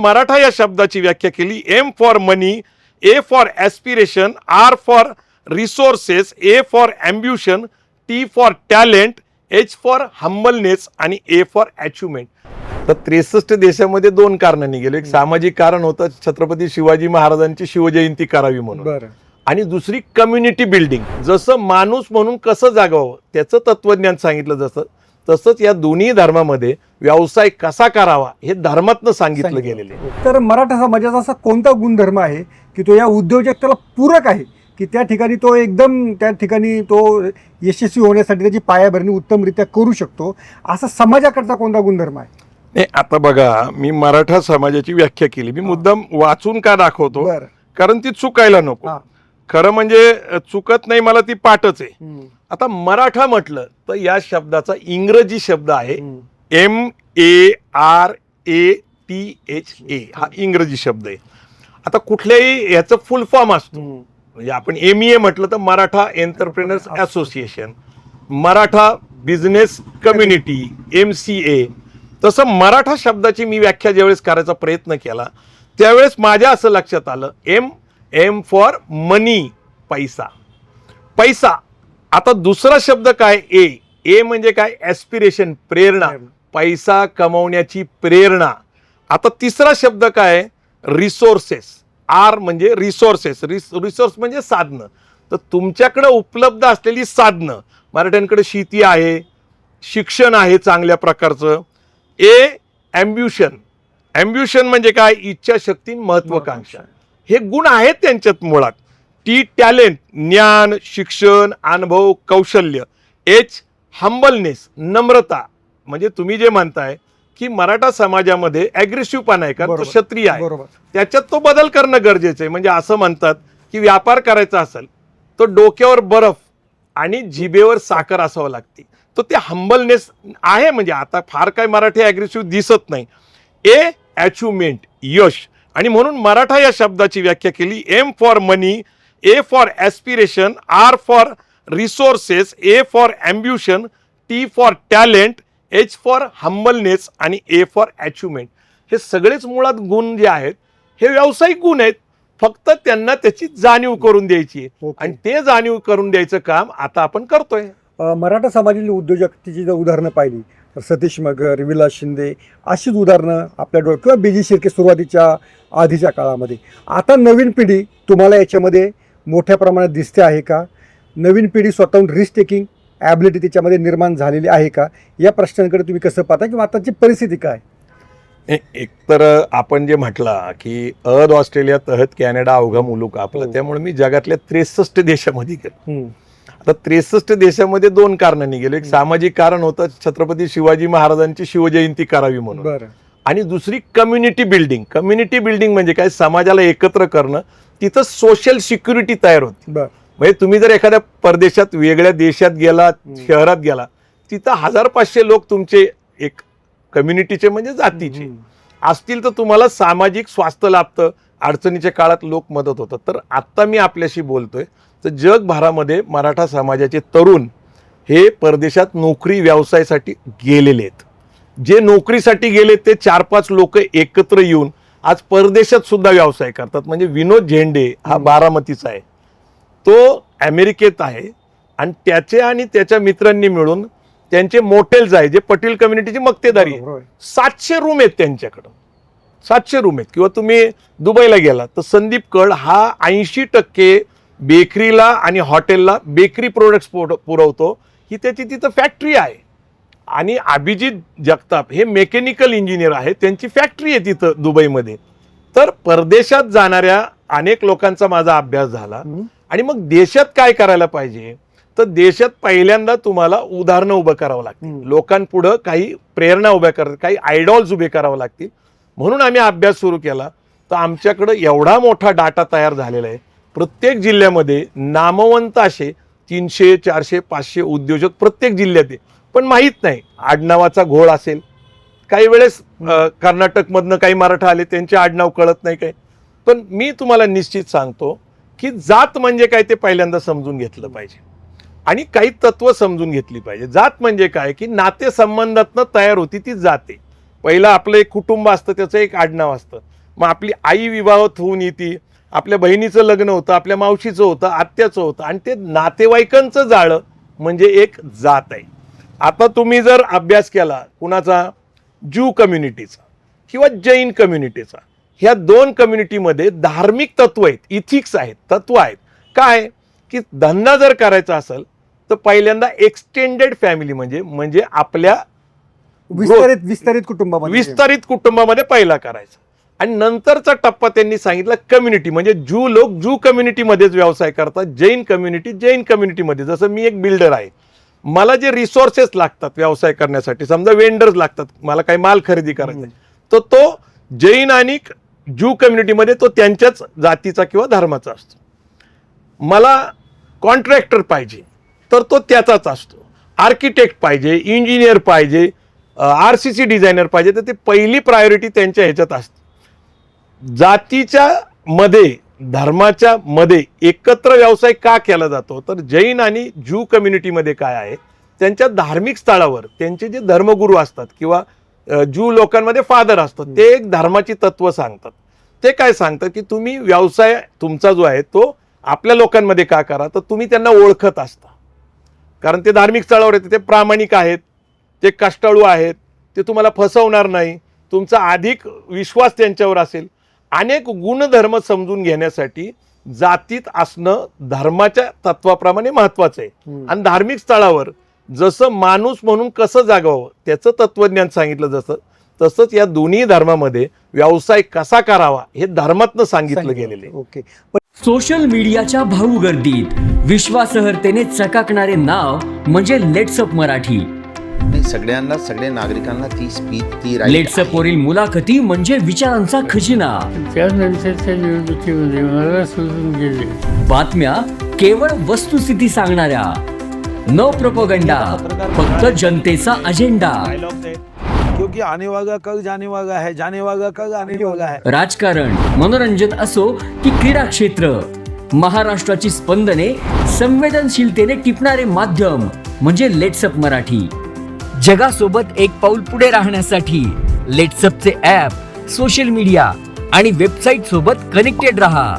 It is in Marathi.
मराठा या शब्दाची व्याख्या केली. M for money, A for aspiration, R for resources, A for ambition, T for talent, H for humbleness आणि ए फॉर अचिव्हमेंट. तर 63 देशामध्ये 2 कारणांनी गेलो. एक सामाजिक कारण होतं, छत्रपती शिवाजी महाराजांची शिवजयंती करावी म्हणून, आणि दुसरी कम्युनिटी बिल्डिंग. जसं माणूस म्हणून कसं जागावं त्याचं तत्वज्ञान सांगितलं जसं, तसंच या दोन्ही धर्मामध्ये व्यवसाय कसा करावा हे धर्मातनं सांगितलं गेलेलं आहे. तर मराठा समाजाचा असा कोणता गुणधर्म आहे की तो या उद्योजकतेला पूरक आहे, की त्या ठिकाणी तो एकदम त्या ठिकाणी तो यशस्वी होण्यासाठी त्याची पायाभरणी उत्तमरित्या करू शकतो, असा समाजाकडचा कोणता गुणधर्म आहे? नाही, आता बघा, मी मराठा समाजाची व्याख्या केली. मी मुद्दाम वाचून का दाखवतो, कारण ती चुकायला नको. खरं म्हणजे चुकत नाही, मला ती पाठच आहे. आता मराठा म्हटलं तर या शब्दाचा इंग्रजी शब्द आहे MARATHA. हा इंग्रजी शब्द आहे. आता कुठल्याही याचं फुल फॉर्म असतो. म्हणजे आपण MEA म्हटलं तर Maratha entrepreneurs association, Maratha business community MCA. तसं मराठा शब्दाची मी व्याख्या ज्यावेळेस करायचा प्रयत्न केला त्यावेळेस माझ्या असं लक्षात आलं, एम फॉर मनी, पैसा. पैसा. आता दुसरा शब्द काय, ए म्हणजे काय, ॲस्पिरेशन, प्रेरणा, पैसा कमवण्याची प्रेरणा. आता तिसरा शब्द काय, रिसोर्सेस. आर म्हणजे रिसोर्सेस, रिसोर्स म्हणजे साधनं. तर तुमच्याकडे उपलब्ध असलेली साधनं, मराठ्यांकडे शेती आहे, शिक्षण आहे चांगल्या प्रकारचं. ॲम्बिशन. ॲम्बिशन म्हणजे काय, इच्छाशक्ती, महत्वाकांक्षा. हे गुण आहेत त्यांच्यात मुळात. टी टॅलेंट, ज्ञान, शिक्षण, अनुभव, कौशल्य. एच हंबलनेस, नम्रता. म्हणजे तुम्ही जे म्हणताय की मराठा समाजामध्ये ॲग्रेसिव्हपणा आहे, कारण तो क्षत्रिय आहे, त्याच्यात तो बदल करणं गरजेचं आहे. म्हणजे असं म्हणतात की व्यापार करायचा असेल तर डोक्यावर बर्फ आणि जिभेवर साखर असावं लागते. तर ते हंबलनेस आहे. म्हणजे आता फार काय मराठी ॲग्रेसिव्ह दिसत नाही. ए अचिव्हमेंट, यश. आणि म्हणून मराठा या शब्दाची व्याख्या केली. M for money, A for aspiration, R for resources, A for ambition, T for talent, H for humbleness आणि ए फॉर अचिव्हमेंट. हे सगळेच मुळात गुण जे आहेत हे व्यावसायिक गुण आहेत. फक्त त्यांना त्याची जाणीव करून द्यायची आहे, आणि ते जाणीव करून द्यायचं काम आता आपण करतोय. मराठा समाजातील उद्योजकतेची जर उदाहरणं पाहिली तर सतीश मगर, विलास शिंदे अशीच उदाहरणं आपल्या डोळ्यात, किंवा BG शिर्के सुरुवातीच्या आधीच्या काळामध्ये. आता नवीन पिढी तुम्हाला याच्यामध्ये मोठ्या प्रमाणात दिसते आहे का? नवीन पिढी स्वतःहून रिस्क टेकिंग ॲबिलिटी त्याच्यामध्ये निर्माण झालेली आहे का? या प्रश्नांकडे तुम्ही कसं पाहता, किंवा आताची परिस्थिती काय? एकतर आपण जे म्हटलं की अहद ऑस्ट्रेलिया, तहद कॅनडा, अवघा मुलूक आपलं, त्यामुळे मी जगातल्या 63 देशामध्ये गेलो. आता 63 देशामध्ये 2 कारणांनी गेलो. एक सामाजिक कारण होतं, छत्रपती शिवाजी महाराजांची शिवजयंती करावी म्हणून, आणि दुसरी कम्युनिटी बिल्डिंग. कम्युनिटी बिल्डिंग म्हणजे काय, समाजाला एकत्र करणं. तिथं सोशल सिक्युरिटी तयार होती. म्हणजे तुम्ही जर एखाद्या परदेशात, वेगळ्या देशात गेला, शहरात गेला, तिथं 1000-500 लोक तुमचे एक कम्युनिटीचे म्हणजे जातीचे असतील, तर तुम्हाला सामाजिक स्वास्थ्य लाभतं, अडचणीच्या काळात लोक मदत होतात. तर आत्ता मी आपल्याशी बोलतोय तर जगभरामध्ये मराठा समाजाचे तरुण हे परदेशात नोकरी व्यवसायासाठी गेलेले आहेत. जे नोकरीसाठी गेले ते 4-5 लोक एकत्र येऊन आज परदेशात सुद्धा व्यवसाय करतात. म्हणजे विनोद झेंडे हा बारामतीचा आहे, तो अमेरिकेत आहे, आणि त्याचे आणि त्याच्या मित्रांनी मिळून त्यांचे मोटेल्स आहे, जे पटेल कम्युनिटीची मक्तेदारी आहे. 700 रूम आहेत त्यांच्याकडं, 700 रूम आहेत. किंवा तुम्ही दुबईला गेला तर संदीप कळ हा 80% बेकरीला आणि हॉटेलला बेकरी प्रोडक्ट्स पुरवतो. ही त्याची तिथं फॅक्टरी आहे. आणि अभिजित जगताप हे मेकॅनिकल इंजिनियर आहे, त्यांची फॅक्टरी आहे तिथं दुबईमध्ये. तर परदेशात जाणाऱ्या अनेक लोकांचा माझा अभ्यास झाला. आणि मग देशात काय करायला पाहिजे, तर देशात पहिल्यांदा तुम्हाला उदाहरणं उभं करावं लागतील, लोकांपुढं काही प्रेरणा उभ्या करतात, काही आयडॉल्स उभे करावं लागतील. म्हणून आम्ही अभ्यास सुरू केला. तर आमच्याकडं एवढा मोठा डाटा तयार झालेला आहे. प्रत्येक जिल्ह्यामध्ये नामवंत असे 300, 400, 500 उद्योजक प्रत्येक जिल्ह्यात आहे. पण माहीत नाही, आडनावाचा घोळ असेल, काही वेळेस कर्नाटकमधनं काही मराठा आले, त्यांचे आडनाव कळत नाही काय. पण मी तुम्हाला निश्चित सांगतो की जात म्हणजे काय ते पहिल्यांदा समजून घेतलं पाहिजे, आणि काही तत्व समजून घेतली पाहिजे. जात म्हणजे काय की नातेसंबंधातनं तयार होती ती जाते. पहिलं आपलं एक कुटुंब असतं, त्याचं एक आडनाव असतं. मग आपली आई विवाहात होऊन येते, आपल्या बहिणीचं लग्न होतं, आपल्या मावशीचं होतं, आत्याचं होतं, आणि ते नातेवाईकांचं जाळं म्हणजे एक जात आहे. आता तुम्ही जर अभ्यास केला कुणाचा, ज्यू कम्युनिटीचा किंवा जैन कम्युनिटीचा, ह्या दोन कम्युनिटीमध्ये धार्मिक तत्व आहेत, इथिक्स आहेत, तत्व आहेत. काय की धंदा जर करायचा असेल तर पहिल्यांदा एक्सटेंडेड फॅमिली म्हणजे आपल्या विस्तारित कुटुंबामध्ये पहिला करायचा, आणि नंतरचा टप्पा त्यांनी सांगितला कम्युनिटी, म्हणजे ज्यू लोक ज्यू कम्युनिटीमध्येच व्यवसाय करतात, जैन कम्युनिटीमध्ये. जसं मी एक बिल्डर आहे, मला जे रिसोर्सेस लागतात व्यवसाय करण्यासाठी, समजा वेंडर्स लागतात, मला काही माल खरेदी करायचा आहे, तर तो जैन आणि ज्यू कम्युनिटीमध्ये तो त्यांच्याच जातीचा किंवा धर्माचा असतो. मला कॉन्ट्रॅक्टर पाहिजे तर तो त्याचाच असतो. आर्किटेक्ट पाहिजे, इंजिनियर पाहिजे, RCC डिझायनर पाहिजे, तर ते पहिली प्रायोरिटी त्यांच्या ह्याच्यात असते. जातीच्या मध्ये, धर्माच्या मध्ये एकत्र व्यवसाय का केला जातो, तर जैन आणि ज्यू कम्युनिटीमध्ये काय आहे, त्यांच्या धार्मिक स्थळावर त्यांचे जे धर्मगुरू असतात किंवा ज्यू लोकांमध्ये फादर असतात, ते एक धर्माची तत्व सांगतात. ते काय सांगतात की तुम्ही व्यवसाय तुमचा जो आहे तो आपल्या लोकांमध्ये का करा, तर तुम्ही त्यांना ओळखत असता, कारण ते धार्मिक स्थळावर येते, ते प्रामाणिक आहेत, ते कष्टाळू आहेत, ते तुम्हाला फसवणार नाही, तुमचा अधिक विश्वास त्यांच्यावर असेल. अनेक गुणधर्म समजून घेण्यासाठी जातीत असणं धर्माच्या तत्वाप्रमाणे महत्वाचं आहे. आणि धार्मिक स्थळावर जसं माणूस म्हणून कसं जागावं त्याचं तत्वज्ञान सांगितलं, जसं तसंच या दोन्ही धर्मामध्ये व्यवसाय कसा करावा हे धर्मातनं सांगितलं गेलेलं आहे. ओके. सोशल मीडियाच्या भाऊ गर्दीत विश्वासार्हतेने चकाकणारे नाव म्हणजे लेट्सअप मराठी. सगळ्यांना, सगळ्या नागरिकांना ती स्पीच, ती राईट लेट्सअप वरील मुलाखती म्हणजे विचारांचा खजिना. त्यानंतरच्या निवडणुकीमध्ये मला सोडून गेले. बातम्या केवळ वस्तुस्थिती सांगणाऱ्या, न प्रोपगंडा, फक्त जनतेचा अजेंडा. क्योंकि आने वाला कल जाने वाला है, जाने वाला कल आने वाला है. राजकारण, मनोरंजन असो की क्रीडा क्षेत्र, महाराष्ट्राची स्पंदने संवेदनशीलतेने टिपणारे माध्यम म्हणजे लेट्सअप मराठी. जगासोबत एक पाऊल पुढे राहण्यासाठी लेट्सअपचे ॲप, सोशल मीडिया आणि वेबसाईट सोबत कनेक्टेड रहा.